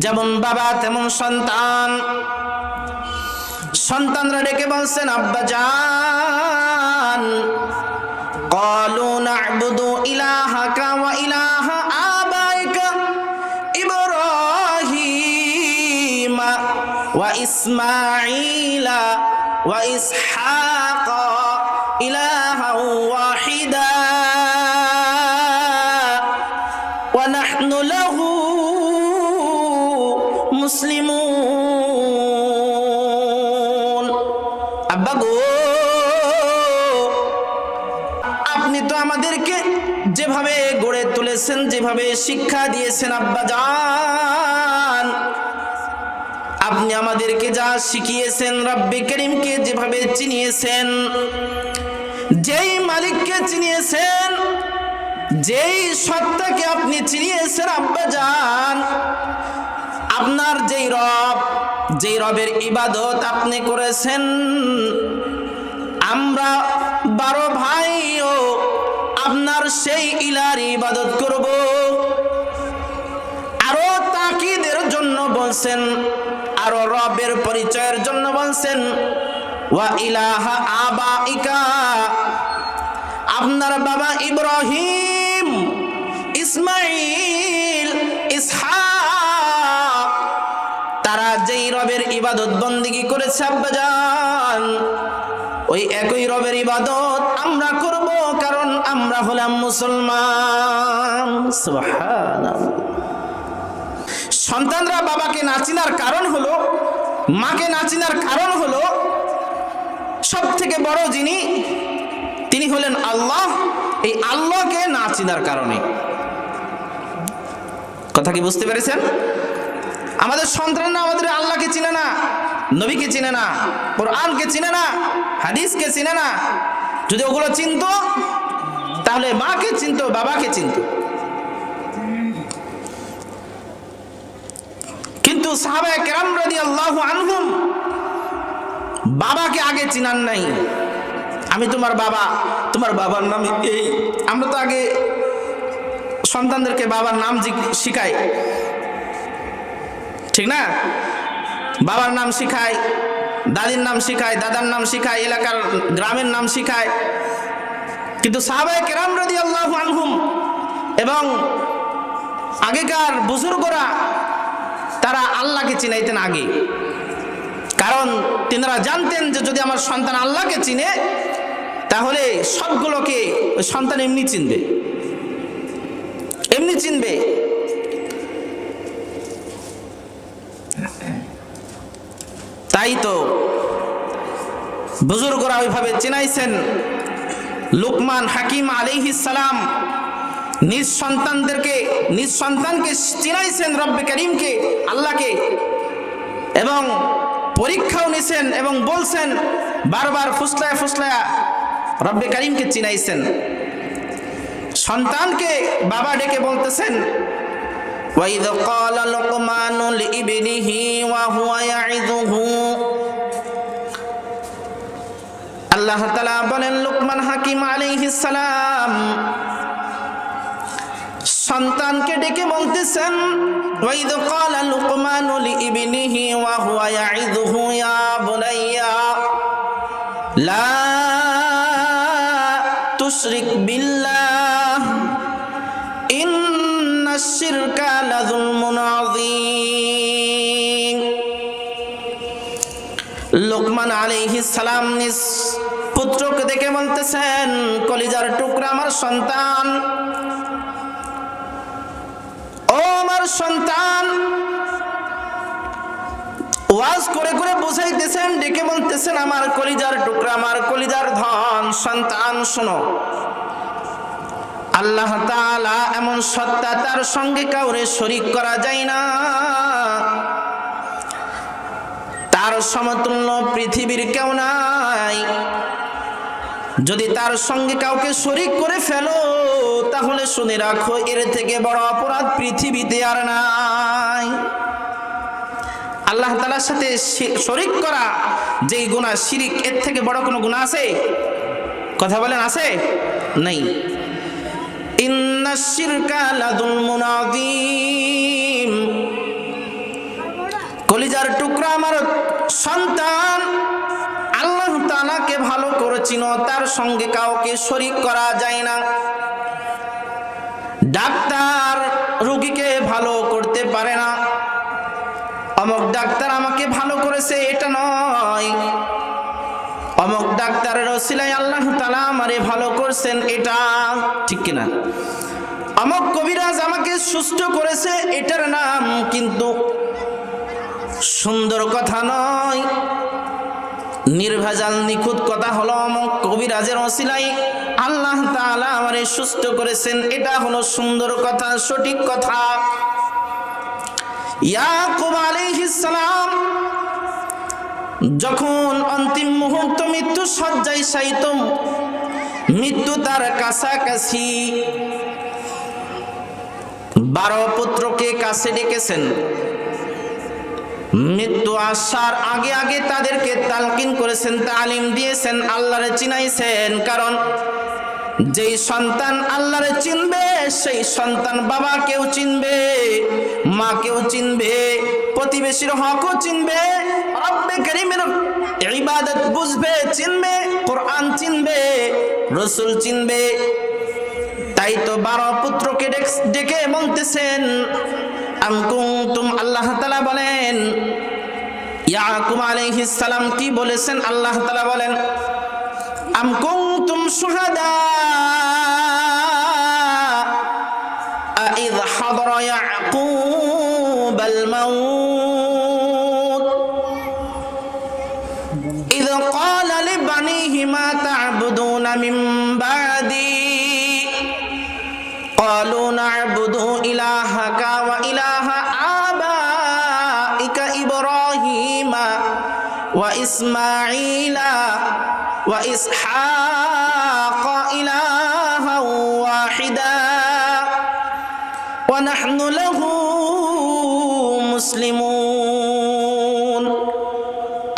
যেমন বাবা তেমন সন্তান। সন্তানরা ডেকে বলছেন আব্বা জান, ক্বালু না'বুদু ইলাহাকা ওয়া ইলাহা আবাইকা ইব্রাহিম ওয়া ইসমাঈলা ওয়া ইসহাকা ইলাহান ওয়াহিদা ওয়া নাহনু লাহু মুসলিমুন। আব্বা গো, আপনি তো আমাদেরকে যেভাবে গড়ে তুলেছেন, যেভাবে শিক্ষা দিয়েছেন আব্বা জান, আপনি আমাদেরকে যা শিখিয়েছেন, রব্বে করিমকে যেভাবে চিনিয়েছেন, যেই মালিককে চিনিয়েছেন, যেই সত্তাকে আপনি চিনিয়েছেন আব্বা জান, আপনার যেই রব, যেই রবের ইবাদত আপনি করেছেন, আমরা 12 ভাইও আপনার সেই ইলার ইবাদত করব। আরো তাকিদের জন্য বলছেন, আরো রবের পরিচয়ের জন্য বলছেন ওয়া ইলাহা আবাইকা, আপনার বাবা ইব্রাহিম, ইসমাইল, ইসহাক, তারা যেই রবের ইবাদত বন্দেগী করেছে আব্বাজান, ওই একই রবের ইবাদত আমরা করব, কারণ আমরা হলাম মুসলমান। সুবহানাল্লাহ। সন্তানরা বাবাকে না চিনার কারণ হলো, মাকে না চিনার কারণ হলো, সব থেকে বড় যিনি তিনি হলেন আল্লাহ, এই আল্লাহকে না চিনার কারণে। কথা কি বুঝতে পেরেছেন? আমাদের সন্তানরা আমাদের আল্লাহকে চিনে না, নবীকে চিনে না, কোরআনকে চিনে না, হাদিসকে চিনে না। যদি ওগুলো চিনতো তাহলে মাকে চিনতো, বাবাকে চিনতো। কিন্তু সাহাবায়ে কেরাম রাদিয়াল্লাহু আনহুম বাবাকে আগে চিনান নাই। আমি তোমার বাবা, তোমার বাবার নাম এই। আমরা তো আগে সন্তানদেরকে বাবার নাম শিখাই, ঠিক না? বাবার নাম শিখায়, দাদির নাম শিখায়, দাদার নাম শিখায়, এলাকার গ্রামের নাম শিখায়। কিন্তু সাহাবায়ে কেরাম রাদিয়াল্লাহু আনহুম এবং আগেকার বুজুর্গরা তারা আল্লাহকে চিনাইতেন আগে, কারণ তিনারা জানতেন যে যদি আমার সন্তান আল্লাহকে চিনে তাহলে সবগুলোকে ওই সন্তান এমনি চিনবে, এমনি চিনবে। তাই তো বুজুর্গরা ওইভাবে চিনাইছেন। লুকমান হাকিম আলাইহিস সালাম নিজ সন্তানকে চিনাইছেন রব্বে করিমকে, আল্লাহকে, এবং পরীক্ষাও নিছেন এবং বলছেন, বারবার ফুসলায়া ফুসলায়া রব্বে করিমকে চিনাইছেন। সন্তানকে বাবা ডেকে বলতেছেন, وَإِذْ قَالَ لُقْمَانُ لِابْنِهِ وَهُوَ يَعِظُهُ। আল্লাহ তাআলা বলেন, লুকমান হাকিম আলাইহিস সালাম সন্তানকে ডেকে বলতেছেন, وَإِذْ قَالَ لُقْمَانُ لِابْنِهِ وَهُوَ يَعِظُهُ يَا بُنَيَّ لَا تُشْرِكْ بِاللَّهِ إِنَّ الشِّرْكَ لَظُلْمٌ عَظِيمٌ। লুকমান আলাইহিস সালাম নিজ পুত্রকে দেখে বলতেছেন, কলিজার টুকরা আমার সন্তান, ও আমার সন্তান। ওয়াজ করে করে বুঝাইতেছেন, ডেকে বলতেছেন, আমার কলিজার টুকরা, আমার কলিজার ধন সন্তান, শোনো, আল্লাহ তাআলা এমন সত্তা, তার সঙ্গে কাউরে শরীক করা যায় না। তার সমতুল্য পৃথিবীর কেউ নাই। যদি তার সঙ্গে কাউকে শরীক করে ফেলো তাহলে শুনে রাখো, এর থেকে বড় অপরাধ পৃথিবীতে আর নাই। আল্লাহ তাআলার সাথে শরীক করা যেই গুনাহ শিরিক, এর থেকে বড় কোনো গুনাহ আছে? কথা বলেন, আছে? নাই। ইন্নাশ শিরকা লাযুলমুন আযীম। তোমরা আমার সন্তান, আল্লাহ তাআলাকে ভালো করে চিনো, তার সঙ্গে কাউকে শরীক করা যায় না। ডাক্তার রোগীকে ভালো করতে পারে না, অমুক ডাক্তার আমাকে ভালো করেছে এটা নয়, অমুক ডাক্তারের ওসিলায় আল্লাহ তাআলা আমারে ভালো করছেন এটা, ঠিক কিনা? অমুক কবিরাজ আমাকে সুস্থ করেছে এটার নাম কিন্তু সুন্দর কথা নয়। নির্ভেজাল নিখুঁত কথা হলো অমুক কবিরাজের ওসিলায় আল্লাহ তাআলা আমারে সুস্থ করেছেন, এটা হলো সুন্দর কথা, সঠিক কথা। ইয়াকুব আলাইহিস সালাম যখন অন্তিম মুহূর্ত মৃত্যু শয্যায় শায়িত, মৃত্যু তার কাছাকাছি, 12 পুত্রকে কাছে ডেকেছেন। মৃত্যু আসার আগে আগে তাদেরকে তালকিন করেছেন, তালিম দিয়েছেন, আল্লাহরে চিনাইছেন। কারণ যেই সন্তান আল্লাহরে চিনবে সেই সন্তান বাবাকেও চিনবে, মাকেও চিনবে, প্রতিবেশীর হকও চিনবে, রব্বে কারীমের ইবাদত বুঝবে, চিনবে, কোরআন চিনবে, রাসূল চিনবে। তাই তো 12 পুত্রকে ডেকে বলতেছেন আম কুনতুম, আল্লাহ তাআলা বলেন ইয়াকুব আলাইহিস সালাম কি বলেছেন? আল্লাহ তাআলা বলেন আম কুনতুম শুহাদা ইয হাদারা ইয়াকুবাল মাউত ইয ক্বালা লিবানিহি মা তা'বুদুনা মিন বা'দি قالوا نعبد إلهك وإله آبائك إبراهيم وإسماعيل وإسحاق إلها واحدا ونحن له مسلمون।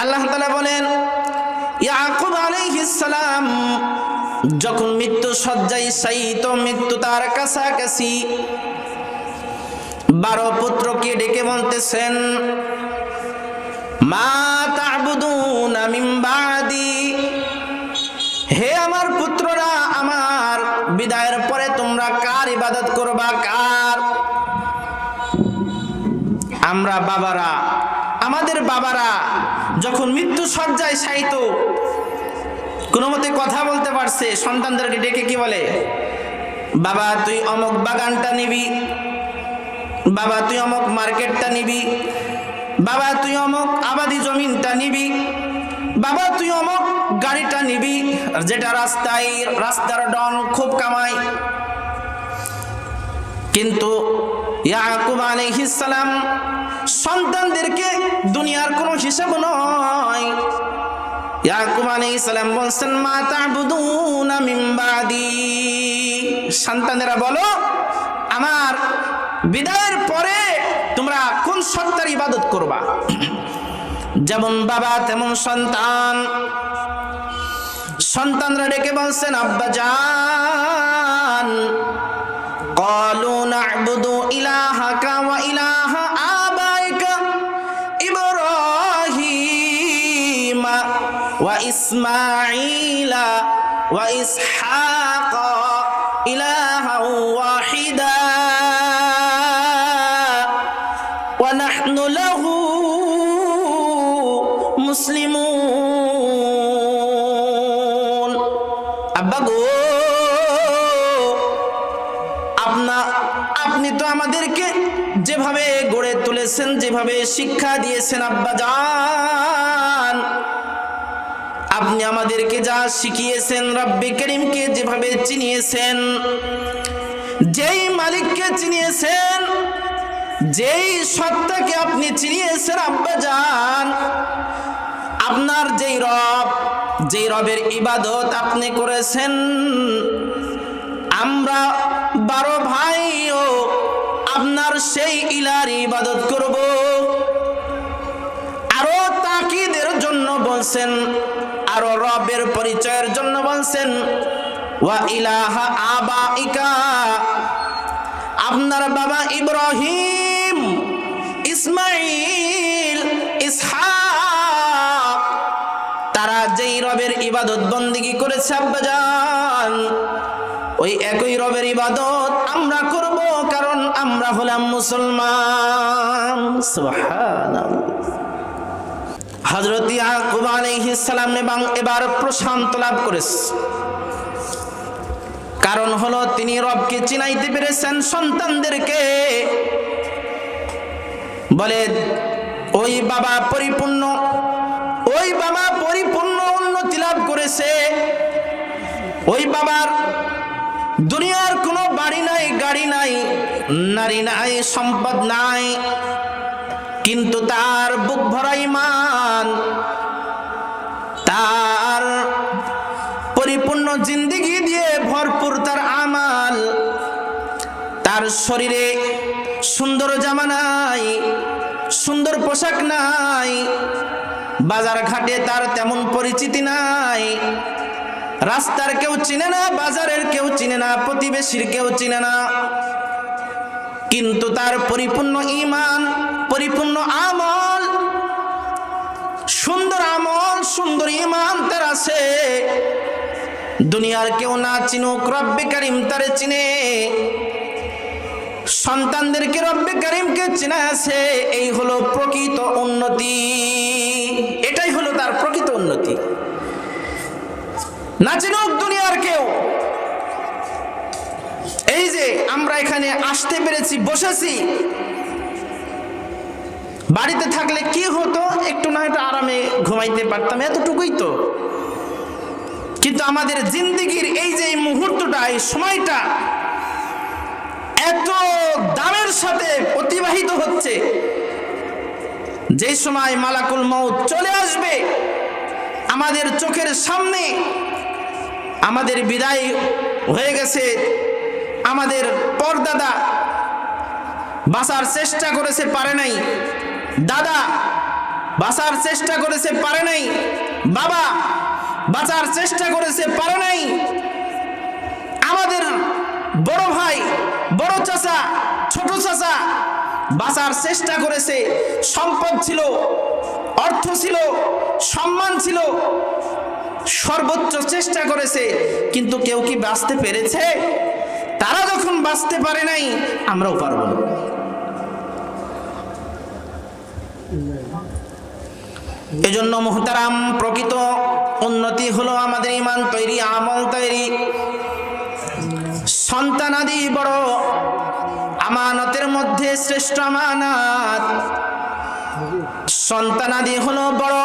আল্লাহ তাআলা বলেন ইয়াকুব আলাইহিস সালাম যখন মৃত্যু শয্যায় শায়িত, মৃত্যু তার কাছাকাছি, 12 পুত্রকে ডেকে বলতেছেন মা তা'বুদুনা মিন বা'দি, হে আমার পুত্ররা, আমার বিদায়ের পরে তোমরা কার ইবাদত করবা? কার? আমরা বাবারা, আমাদের বাবারা যখন মৃত্যু শয্যায় শায়িত, কোনো মতে কথা বলতে পারছে, সন্তানদেরকে ডেকে কি বলে? বাবা তুই অমুক বাগানটা নিবি, বাবা তুই অমুক মার্কেটটা নিবি, বাবা তুই অমুক আবাদি জমিনটা নিবি, বাবা তুই অমুক গাড়িটা নিবি, যেটা রাস্তার ডন খুব কামায়। কিন্তু ইয়াকুব আলাইহিস সালাম সন্তানদেরকে দুনিয়ার কোনো হিসাব নয়, ইয়াকুব আলাইহিস সালাম বলছেন মা তা'বুদুনা মিন বা'দি, সন্তানেরা বলো আমার বিদায়ের পরে তোমরা কোন সত্তার ইবাদত করবা? যেমন বাবা তেমন সন্তান, সন্তানরা ডেকে বলছেন আব্বা জান, ক্বালু না'বুদু ইলাহাকা ওয়া ইলাহা আবাইকা ইব্রাহিম ওয়া ইসমাঈলা ওয়া ইসহাকা ইলাহা ওয়াহিদা ওয়া নাহনু লাহু মুসলিমুন। আব্বা গো, আপনি তো আমাদেরকে যেভাবে গড়ে তুলেছেন, যেভাবে শিক্ষা দিয়েছেন আব্বা জান, আপনি আমাদেরকে যা শিখিয়েছেন, রব্বে করিমকে যেভাবে চিনিয়েছেন, যেই মালিককে চিনিয়েছেন, যেই সত্তাকে আপনি চিনিয়েছেন আব্বা জান, আপনার যেই রবের ইবাদত আপনি করেছেন, আমরা 12 ভাইও আপনার সেই ইলার ইবাদত করব। আরো তাকিদের জন্য বলছেন, আরো রবের পরিচয়ের জন্য বলছেন ওয়া ইলাহা আবাইকা, আপনার বাবা ইব্রাহিম, ইসমাইল, ইসহাক ইবাদত বন্দেগী করেছে আব্বাজান, ওই একই রবের ইবাদত আমরা করব, কারণ আমরা হলাম মুসলমান। সুবহানাল্লাহ। হযরত ইয়াকুব আলাইহিস সালাম এবার প্রশান্তি লাভ করেছে, কারণ হলো তিনি রবকে চিনাইতে পেরেছেন সন্তানদেরকে। বলে ওই বাবা পরিপূর্ণ উন্নতি লাভ করেছে। ওই বাবার দুনিয়ার কোনো বাড়ি নাই, গাড়ি নাই, নারী নাই, সম্পদ নাই, কিন্তু তার বুক ভরা ঈমান, তার পরিপূর্ণ জিন্দেগি দিয়ে ভরপুর তার আমাল। তার শরীরে সুন্দর জামা নাই, সুন্দর পোশাক নাই, বাজার ঘাটে তার তেমন পরিচিতি নাই, রাস্তার কেউ চিনে না, বাজারের কেউ চিনে না, প্রতিবেশীর কেউ চিনে না, কিন্তু তার পরিপূর্ণ ঈমান, পরিপূর্ণ আমল, সুন্দর ঈমান তার আছে। দুনিয়ার কেউ না চিনুক, রব্বে কারীম তারে চিনে, সন্তানদেরকে রব্বে কারীমকে চিনা আছে। এই হলো প্রকৃত উন্নতি, এটাই হলো তার প্রকৃত উন্নতি। না চিনুক দুনিয়ার কেউ। এই যে আমরা এখানে আসতে পেরেছি, বসেছি, বাড়িতে থাকলে কি হতো, একটু না একটু আরামে ঘুমাইতে পারতাম, এতটুকুই তো। কিন্তু আমাদের জিন্দেগির এই যে মুহূর্তটা, এই সময়টা এত দামের সাথে অতিবাহিত হচ্ছে, যে সময় মালাকুল মউত চলে আসবে আমাদের চোখের সামনে। আমাদের বিদায় হয়ে গেছে, আমাদের পরদাদা বাঁচার চেষ্টা করেছে, পারে নাই, দাদা বাঁচার চেষ্টা করেছে, পারে নাই, বাবা বাঁচার চেষ্টা করেছে, পারে নাই, আমাদের বড় ভাই, বড় চাচা, ছোট চাচা বাঁচার চেষ্টা করেছে, সম্পদ ছিল, অর্থ ছিল, সম্মান ছিল, সর্বোচ্চ চেষ্টা করেছে, কিন্তু কেউ কি বাঁচতে পেরেছে? তারা যখন বাঁচতে পারে নাই, আমরাও পারব না। এজন্য মুহতারাম, প্রকৃত উন্নতি হলো আমাদের ঈমান তৈরি, আমল তৈরি। সন্তানাদি বড় আমানতের মধ্যে শ্রেষ্ঠ আমানত। সন্তানাদি হলো বড়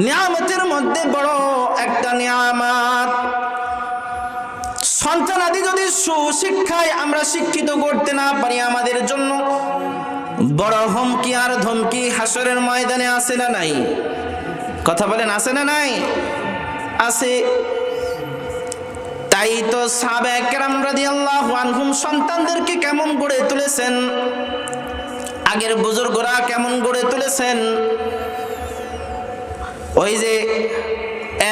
নিয়ামতের মধ্যে বড় একটা নিয়ামত। সন্তানাদি যদি সুশিক্ষায় আমরা শিক্ষিত করতে না পারি, আমাদের জন্য বড় হুমকি আর ধমকি হাসরের ময়দানে আছে না নাই? কথা বলেন, আছে না নাই? আছে। তাই তো সাহাবায়ে কেরাম রাদিয়াল্লাহু আনহুম সন্তানদেরকে কেমন গড়ে তুলেছেন, আগের বুজুর্গরা কেমন গড়ে তুলেছেন। ওই যে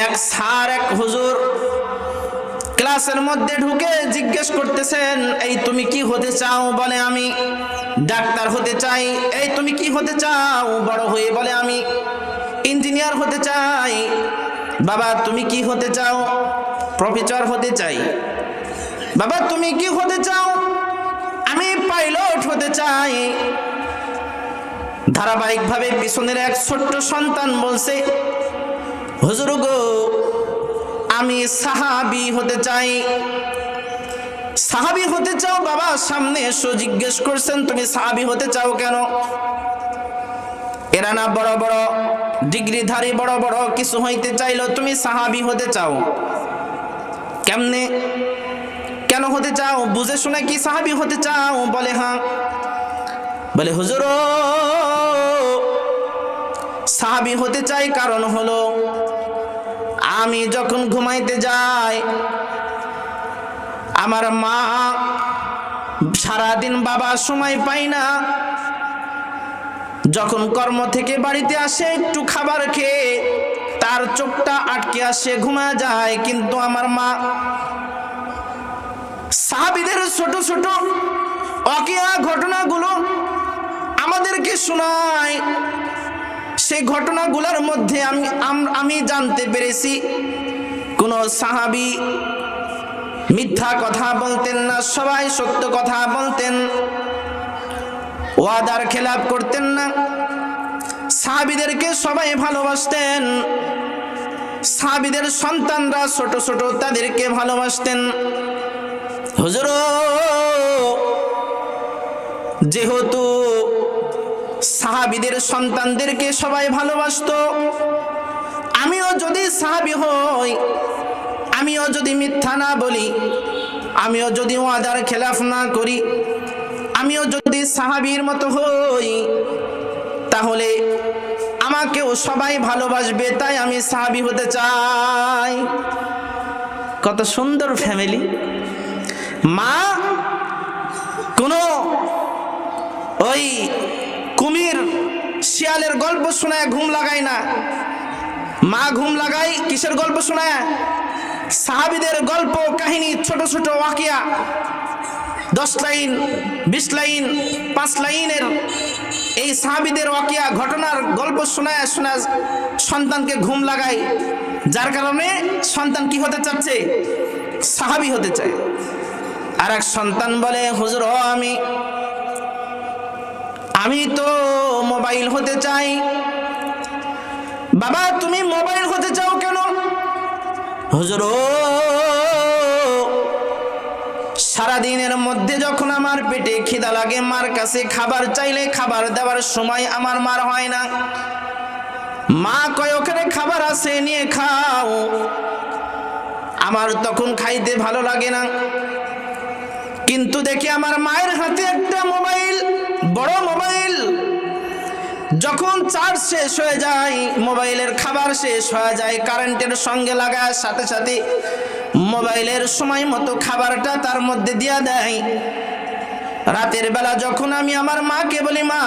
এক স্যার, এক হুজুর ক্লাসের মধ্যে ঢুকে জিজ্ঞেস করতেছেন, এই তুমি কি হতে চাও? বলে আমি ডাক্তার হতে চাই। এই তুমি কি হতে চাও বড় হয়ে? বলে আমি ইঞ্জিনিয়ার হতে চাই। বাবা তুমি কি হতে চাও? প্রফেসর হতে চাই। বাবা তুমি কি হতে চাও? আমি পাইলট হতে চাই। ধারাবাহিকভাবে পিছনের এক ছোট্ট সন্তান বলছে, হুজুর গো আমি সাহাবী হতে চাই। সাহাবী হতে চাও? বাবা সামনে এসো। জিজ্ঞেস করছেন তুমি সাহাবী হতে চাও কেন? এরা না বড় বড় ডিগ্রিধারী, বড় বড় কিছু হইতে চাইলো, তুমি সাহাবী হতে চাও কেমনে? কেন হতে চাও? বুঝে শুনে কি সাহাবী হতে চাও? বলে হ্যাঁ। বলে হুজুর সাহাবী হতে চাই কারণ হলো আমি যখন ঘুমাইতে যাই, আমার মা সারাদিন বাবা সময় পাই না, যখন কর্ম থেকে বাড়িতে আসে একটু খাবার খেয়ে তার চোখটা আটকে আসে, ঘুমা যায়। কিন্তু আমার মা সাহাবীদের ছোট ছোট অকিয়া ঘটনাগুলো আমাদেরকে শোনায়। সেই ঘটনাগুলোর মধ্যে আমি জানতে পেরেছি কোন সাহাবী মিথ্যা কথা বলতেন না, সবাই সত্য কথা বলতেন, ওয়াদার খেলাপ করতেন না। সাহাবীদেরকে সবাই ভালোবাসতেন, সাহাবীদের সন্তানরা ছোট ছোট তাদেরকে ভালোবাসতেন। হুজুর, যেহেতু সাহাবীদের সন্তানদেরকে সবাই ভালোবাসতো, আমিও যদি সাহাবী হই, আমিও যদি মিথ্যা না বলি, আমিও যদি ওয়াদার খেলাফ না করি, আমিও যদি সাহাবীর মতো হই, তাহলে আমাকেও সবাই ভালোবাসবে, তাই আমি সাহাবী হতে চাই। কত সুন্দর ফ্যামিলি। মা কোনো ওই কুমির শিয়ালের গল্প শোনায় ঘুম লাগায় না, মা ঘুম লাগায় কিসের গল্প শোনায়? সাহাবীদের গল্প কাহিনী, ছোট ছোট ওয়াকিয়া, 10 লাইন 20 লাইন 5 লাইনের এই সাহাবীদের ওয়াকিয়া ঘটনার গল্প শোনায় শোনায় সন্তানকে ঘুম লাগায়, যার কারণে সন্তান কি হতে চাচ্ছে? সাহাবী হতে চায়। আর এক সন্তান বলে, হুজুর আমি তো মোবাইল হতে চাই। বাবা, তুমি মোবাইল হতে চাও কেন? হুজুর, সারাদিনের মধ্যে যখন আমার পেটে খিদা লাগে, মার কাছে খাবার চাইলে খাবার দেওয়ার সময় আমার মার হয় না। মা কয়, ওখানে খাবার আছে, নিয়ে খাও। আমার তখন খাইতে ভালো লাগে না, কিন্তু দেখি আমার মায়ের হাতে একটা মোবাইল, বড় মোবাইল। যখন চার্জ শেষ হয়ে যায়, মোবাইলের খাবার শেষ হয়ে যায়, কারেন্টের সঙ্গে লাগার সাথে সাথে মোবাইলের সময় মতো খাবারটা তার মধ্যে দিয়া দেয়। রাতের বেলা যখন আমি আমার মাকে বলি, মা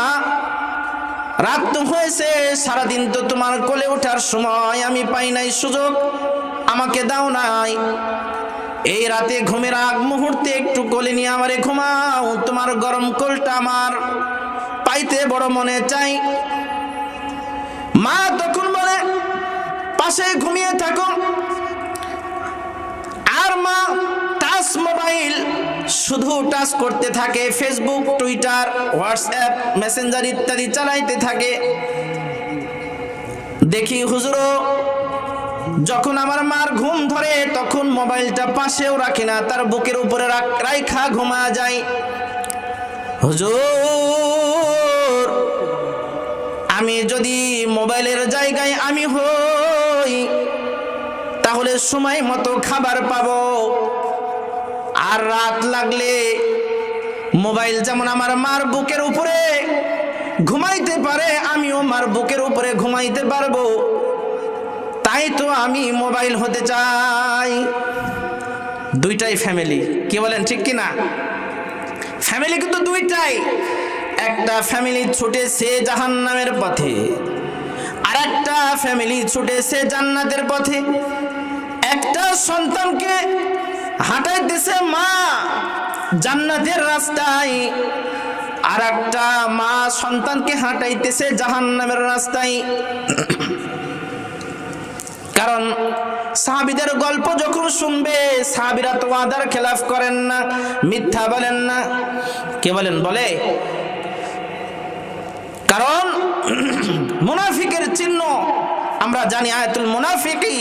রাত তো হয়েছে, সারাদিন তো তোমার কোলে ওঠার সময় আমি পাই নাই, সুযোগ আমাকে দাও নাই, এই রাতে ঘুমের আগ মুহূর্তে একটু কোলে নিয়ে আমারে ঘুমাও, তোমার গরম কোলটা আমার পাইতে বড় মনে চাই। মা তখন বলে, পাশে ঘুমিয়ে থাকো। আর মা টাচ মোবাইল শুধু টাচ করতে থাকে, ফেসবুক, টুইটার, হোয়াটসঅ্যাপ, মেসেঞ্জার ইত্যাদি চালাইতে থাকে। দেখি হুজুর, যখন আমার মার ঘুম ধরে তখন মোবাইলটা পাশেও রাখি না, তার বুকের উপরে রাইখা ঘুমা যায়। হুজুর, আমি যদি মোবাইলের জায়গায় আমি হই, তাহলে সময় মতো খাবার পাবো। আর রাত লাগলে মোবাইল যেমন আমার মার বুকের উপরে ঘুমাইতে পারে, আমিও মার বুকের উপরে ঘুমাইতে পারবো। তাই তো আমি মোবাইল হতে চাই। দুইটাই ফ্যামিলি, কি বলেন ঠিক কিনা? ফ্যামিলি কিন্তু দুইটাই। একটা ফ্যামিলি ছুটেছে জাহান্নামের পথে, আর একটা ফ্যামিলি ছুটেছে জান্নাতের পথে। একটা সন্তানকে হাঁটাইতেছে মা জান্নাতের রাস্তায়, আর একটা মা সন্তানকে হাঁটাইতেছে জাহান্নামের রাস্তায়। কারণ সাহাবীদের গল্প যখন শুনবে, সাহাবীরা তো ওয়াদার খেলাফ করেন না, মিথ্যা বলেন না। কে বলেন? বলে। কারণ মুনাফিকের চিহ্ন আমরা জানি, আয়াতুল মুনাফিকি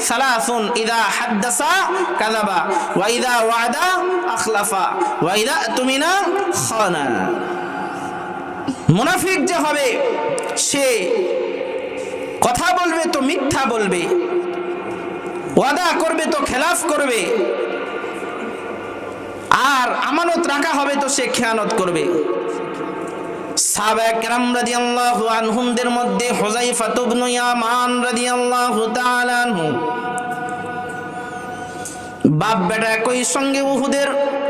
সালাসুন, ইযা হাদ্দাসা কাযাবা, ওয়া ইযা ওয়াদা আখলাফা, ওয়া ইযা তুমিনা খানা। মুনাফিক যে হবে, সে কথা বলবে তো মিথ্যা বলবে, ওয়াদা করবে তো খেলাফ করবে, আর আমানত রাখা হবে তো সে খেয়ানত করবে। সাহাবায়ে কেরাম রাদিয়াল্লাহু আনহুমদের মধ্যে হুযায়ফা ইবনে ইয়ামান রাদিয়াল্লাহু তাআলা আনহু, বাপ বেটা একই সঙ্গে উহুদের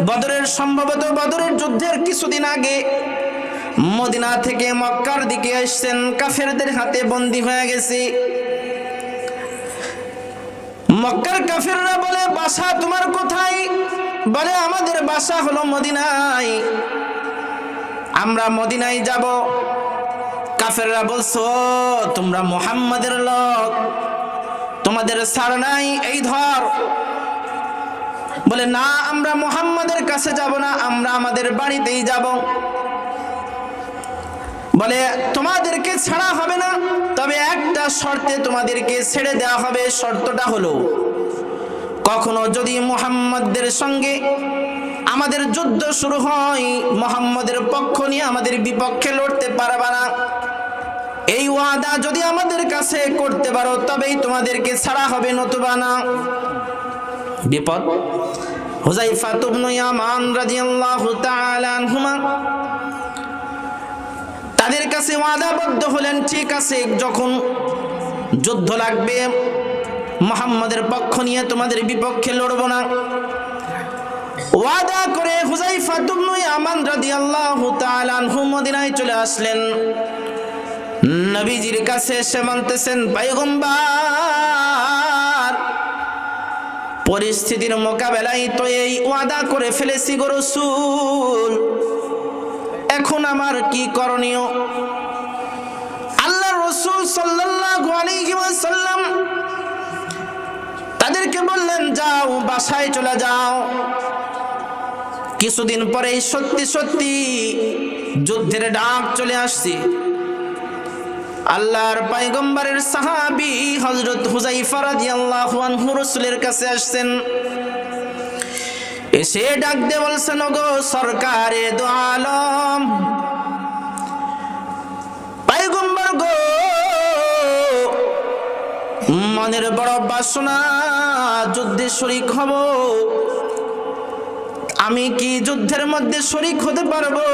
বদরের, সম্ভবত বদরের যুদ্ধের কিছুদিন আগে মদিনা থেকে মক্কার দিকে আসছেন, কাফেরদের হাতে বন্দী হয়ে গেছে। মক্কার কাফেররা বলে, বাসা তোমার কোথায়? বলে, আমাদের বাসা হলো মদিনায়, আমরা মদিনায় যাব। কাফেররা বলছো তোমরা মুহাম্মাদের লোক, তোমাদের ছাড় নাই, এই ধর। বলে না, আমরা মুহাম্মাদের কাছে যাব না, আমরা আমাদের বাড়িতেই যাব। বলে তোমাদেরকে ছাড়া হবে না, তবে একটা শর্তে তোমাদেরকে ছেড়ে দেওয়া হবে। শর্তটা হলো কখনো যদি মুহাম্মাদের সঙ্গে আমাদের যুদ্ধ শুরু হয়, মুহাম্মাদের পক্ষ নিয়ে আমাদের বিপক্ষে লড়তে পারবা না। এই ওয়াদা যদি আমাদের কাছে করতে পারো তবেই তোমাদেরকে ছাড়া হবে, নতুবা না। বিপদ। হুযায়ফা ইবনে ইয়ামান রাদিয়াল্লাহু তাআলা আনহুমা তাদের কাছে ওয়াদাবদ্ধ হলেন, ঠিক আছে যখন যুদ্ধ লাগবে মুহাম্মাদের পক্ষ নিয়ে তোমাদের বিপক্ষে লড়ব না। ওয়াদা করে হুযায়ফা ইবনে ইয়ামান রাদিয়াল্লাহু তাআলা আনহু মদিনায় চলে আসলেন। নবীজির কাছে এসে বলতেছেন, পয়গম্বর, পরিস্থিতির মোকাবেলায় তো এই ওয়াদা করে ফেলেছি গো রাসূল, এখন আমার কি করণীয়? আল্লাহর রাসূল সাল্লাল্লাহু আলাইহি ওয়াসাল্লাম তাদেরকে বললেন, যাও বাসায় চলে যাও। কিছুদিন পরেই সত্যি সত্যি যুদ্ধের ডাক চলে আসছে। আল্লাহর পয়গম্বরের সাহাবী হযরত হুযায়ফা রাদিয়াল্লাহু আনহু রাসূলের কাছে আসছেন। এসে ডাক দিয়ে বলছেন, ওগো সরকারে দো আলম, পয়গম্বর গো, মনের বড় বাসনা যুদ্ধে শরীক হব। আমি কি যুদ্ধের মধ্যে শরীক হতে পারবো?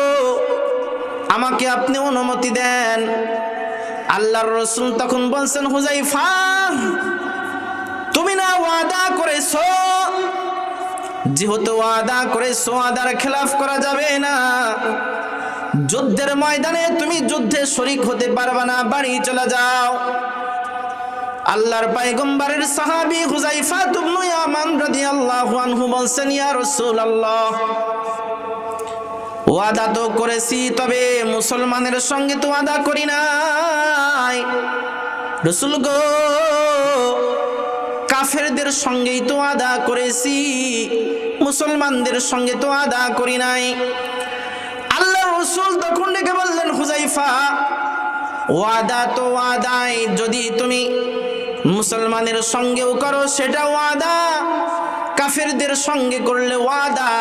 আমাকে আপনি অনুমতি দেন। আল্লাহর রাসূল তখন বলছেন, হুযায়ফা, তুমি না ওয়াদা করেছো, যেহেতু ওয়াদা করেছো ওয়াদার খেলাফ করা যাবে না। যুদ্ধের ময়দানে তুমি যুদ্ধে শরীক হতে পারবে না, বাড়ি চলে যাও। আল্লাহর পয়গম্বরের সাহাবী হুযায়ফা ইবনে ইয়ামান রাদিয়াল্লাহু আনহু বলছেন, ইয়া রাসূলুল্লাহ, ওয়াদা তো করেছি, তবে মুসলমানের সঙ্গে তো ওয়াদা করি নাই রাসূল গো, কাফেরদের সঙ্গেই তো ওয়াদা করেছি, মুসলমানদের সঙ্গে তো ওয়াদা করি নাই। আল্লাহর রাসূল তখন ডেকে বললেন, হুযায়ফা, ওয়াদা তো ওয়াদাই, যদি তুমি মুসলমানের সঙ্গেও করো সেটা ওয়াদা, কাফেরদের সঙ্গে করলে ওয়াদা,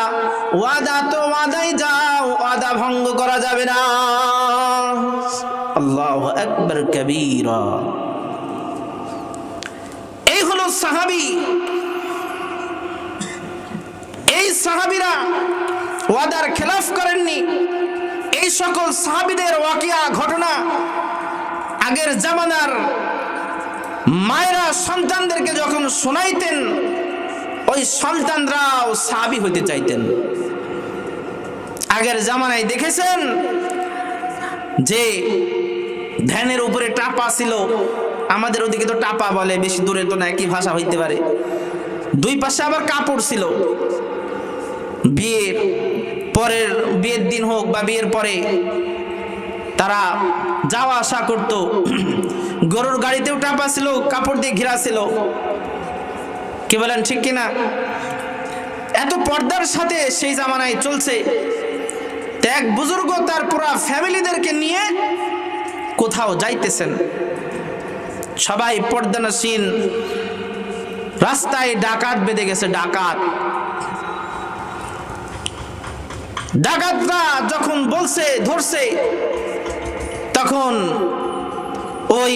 ওয়াদা তো ওয়াদাই, যাও, ওয়াদা ভঙ্গ করা যাবে না। আল্লাহু আকবার কবীরা। এই হলো সাহাবী। এই সাহাবীরা ওয়াদার খেলাফ করেননি। এই সকল সাহাবীদের ওয়াকিয়া ঘটনা আগের জামানার মায়েরা সন্তানদেরকে যখন শোনাইতেন, ওই সন্তানরাও সাহাবী হতে চাইতেন। আগের জামানায় দেখেছেন যে ধ্যানের উপরে টাপা ছিল, আমাদের ওদিকে তো টাপা বলে, বেশি দূরে তো না, একই ভাষা হইতে পারে। দুই পাশে আবার কাপড় ছিল। বিয়ের পরের, বিয়ের দিন হোক বা বিয়ের পরে তারা যাওয়া আসা করত। গরুর গাড়িতেও টাপা ছিল, কাপড় দিয়ে ঘেরা ছিল। কি বলেন, ঠিক কিনা? এত পর্দার সাথে সেই জামানায় চলছে। এক বুজুর্গ তার পুরা ফ্যামিলিদেরকে নিয়ে কোথাও যাইতেছেন, সবাই পর্দানসীন। রাস্তায় ডাকাত বেঁধে গেছে। ডাকাতরা যখন বলছে ধরছে, তখন ওই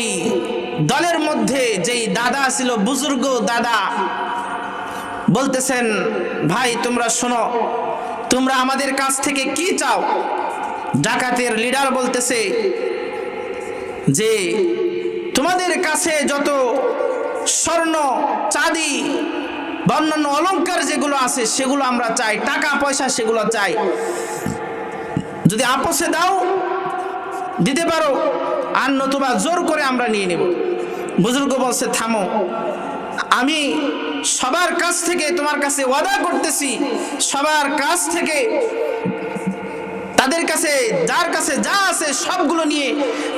দলের মধ্যে যেই দাদা ছিল, বুজুর্গ দাদা, বলতেছেন, ভাই তোমরা শোনো, তোমরা আমাদের কাছ থেকে কি চাও? ডাকাতের লিডার বলতেছে যে তোমাদের কাছে যত স্বর্ণ, চাঁদি বা অন্যান্য অলংকার যেগুলো আছে সেগুলো আমরা চাই, টাকা পয়সা সেগুলো চাই। যদি আপোষে দাও দিতে পারো, আর নতুবা জোর করে আমরা নিয়ে নেব। বুজুর্গ বলছে, থামো, আমি সবার কাছ থেকে তোমার কাছে ওয়াদা করতেছি, সবার কাছ থেকে, তাদের কাছে যার কাছে যা আছে সবগুলো নিয়ে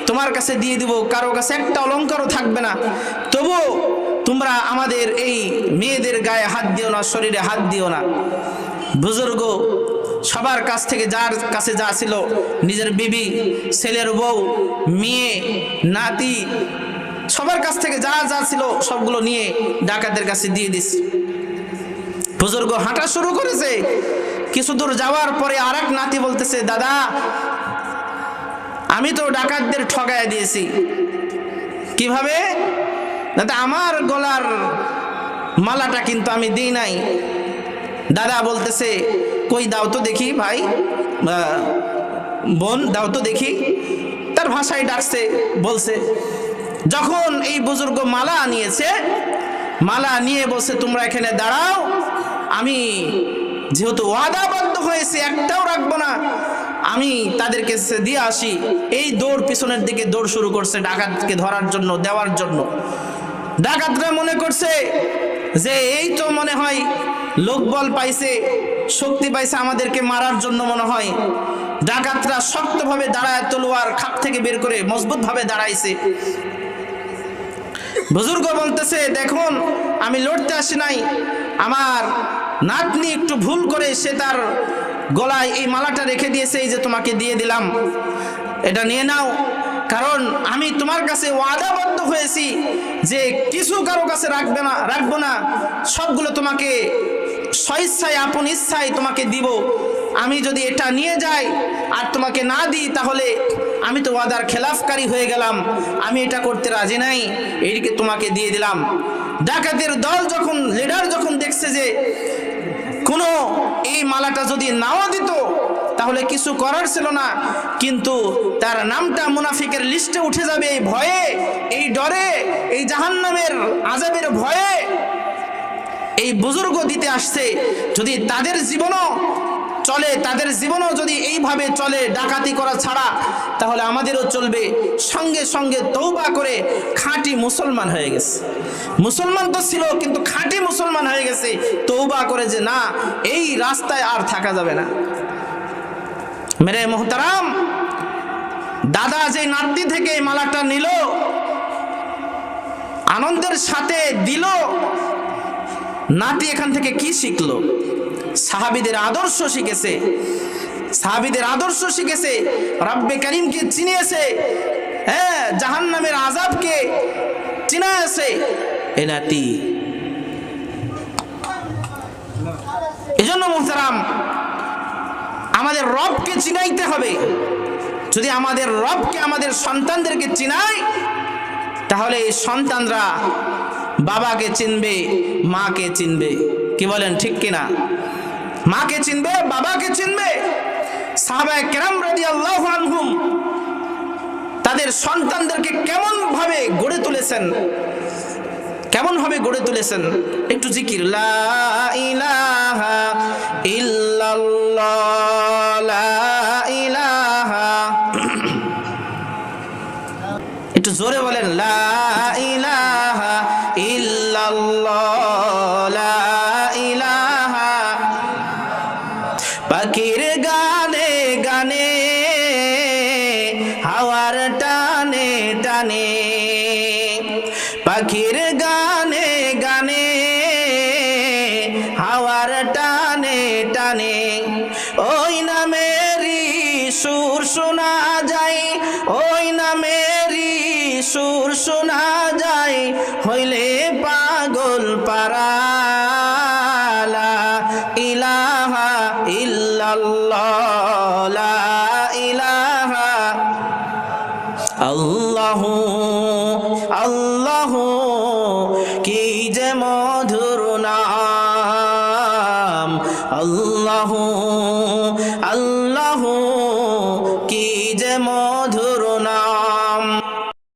তোমার কাছে দিয়ে দিব, কারো কাছে একটা অলঙ্কারও থাকবে না, তবুও তোমরা আমাদের এই মেয়েদের গায়ে হাত দিও না, শরীরে হাত দিও না। বুজুর্গ সবার কাছ থেকে যার কাছে যা ছিল, নিজের বিবি, ছেলের বউ, মেয়ে, নাতি, সবার কাছ থেকে যা যা ছিল সবগুলো নিয়ে ডাকাতের কাছে দিয়ে দিস। বুজুর্গ হাঁটা শুরু করেছে। কিছু দূর যাওয়ার পরে আরেক নাতি বলতেছে, দাদা আমি তো ডাকাতদের ঠগায় দিয়েছি। কিভাবে? দাদা আমার গলার মালাটা কিন্তু আমি দিই নাই। দাদা বলতেছে, কই দাও তো দেখি, ভাই বোন দাও তো দেখি। তার ভাষায় ডাকছে, বলছে। যখন এই বুজুর্গ মালা নিয়েছে, মালা নিয়ে বলছে, তোমরা এখানে দাঁড়াও, আমি যেহেতু ওয়াদাবদ্ধ হয়েছে একটাও রাখবো না, আমি তাদেরকে দিয়ে আসি। এই দৌড়, পিছনের দিকে দৌড় শুরু করছে ডাকাতকে ধরার জন্য, দেওয়ার জন্য। ডাকাতরা মনে করছে যে এই তো মনে হয় লোকবল পাইছে, শক্তি পাইছে আমাদেরকে মারার জন্য মনে হয়। ডাকাতরা শক্তভাবে দাঁড়ায়, তলোয়ার খাপ থেকে বের করে মজবুত ভাবে দাঁড়াইছে। বুজুর্গ বলতেছে, দেখুন আমি লড়তে আসি নাই, আমার নাতনি একটু ভুল করে সে তার গলায় এই মালাটা রেখে দিয়েছে, এই যে তোমাকে দিয়ে দিলাম, এটা নিয়ে নাও। কারণ আমি তোমার কাছে ওয়াদাবদ্ধ হয়েছি যে কিছু কারো কাছে রাখবো না, সবগুলো তোমাকে স্বেচ্ছায় আপন ইচ্ছায় তোমাকে দিব। আমি যদি এটা নিয়ে যাই আর তোমাকে না দিই, তাহলে আমি তো ওয়াদার খেলাফকারী হয়ে গেলাম, আমি এটা করতে রাজি নাই, এইদিকে তোমাকে দিয়ে দিলাম। ডাকাতের দল যখন, লিডার যখন দেখছে যে কোনো এই মালাটা যদি নাও দিত তাহলে কিছু করার ছিল না, কিন্তু তার নামটা মুনাফিকের লিস্টে উঠে যাবে এই ভয়ে, এই ডরে, এই জাহান্নামের আযাবের ভয়ে এই বুজুর্গ দিতে আসছে। যদি তাদের জীবনও চলে, তাদের জীবনও যদি এইভাবে চলে ডাকাতি করা ছাড়া, তাহলে আমাদেরও চলবে। সঙ্গে সঙ্গে তওবা করে খাঁটি মুসলমান হয়ে গেছে। মুসলমান তো ছিল কিন্তু খাঁটি মুসলমান হয়ে গেছে, তওবা করে যে না, এই রাস্তায় আর থাকা যাবে না। মেরে মোহতারাম, দাদা যে নাতি থেকে এই মালাটা নিল, আনন্দের সাথে দিল, নাতি এখান থেকে কি শিখলো? সাহাবীদের আদর্শ শিখেছে, সাহাবীদের আদর্শ শিখেছে, রব্বে করিমকে চিনিয়েছে, হ্যাঁ, জাহান্নামের আযাবকে চিনিয়েছে এ নাতি। এজন্য মুহতারাম, আমাদের রবকে চিনাইতে হবে। যদি আমাদের রবকে আমাদের সন্তানদেরকে চিনাই, তাহলে এই সন্তানরা বাবাকে চিনবে, মাকে চিনবে। কি বলেন, ঠিক কিনা? মাকে চিনবে, বাবাকে চিনবে। সাহাবায়ে কেরাম রাদিয়াল্লাহু আনহুম তাদের সন্তানদেরকে কেমন ভাবে গড়ে তুলেছেন, কেমন ভাবে গড়ে তুলেছেন। একটু জিকির, লা ইলাহা ইল্লাল্লাহ, লা ইলাহা, একটু জোরে বলেন, লা ইলাহা ইল্লাল্লাহ, লা ইলাহা। পাখির গানে গানে, হাওয়ার টানে টানে, পাখির গানে গানে, হাওয়ার টানে টানে, ওই নামেরই সুর শোনা যায়, ওই নামেরই সুর শোনা যায়, হইলে পাগল পারা, লা ইলাহা ইল্লাল্লাহ, লা ইলাহা। আল্লাহু আল্লাহু কি যে মধুর নাম, আল্লাহু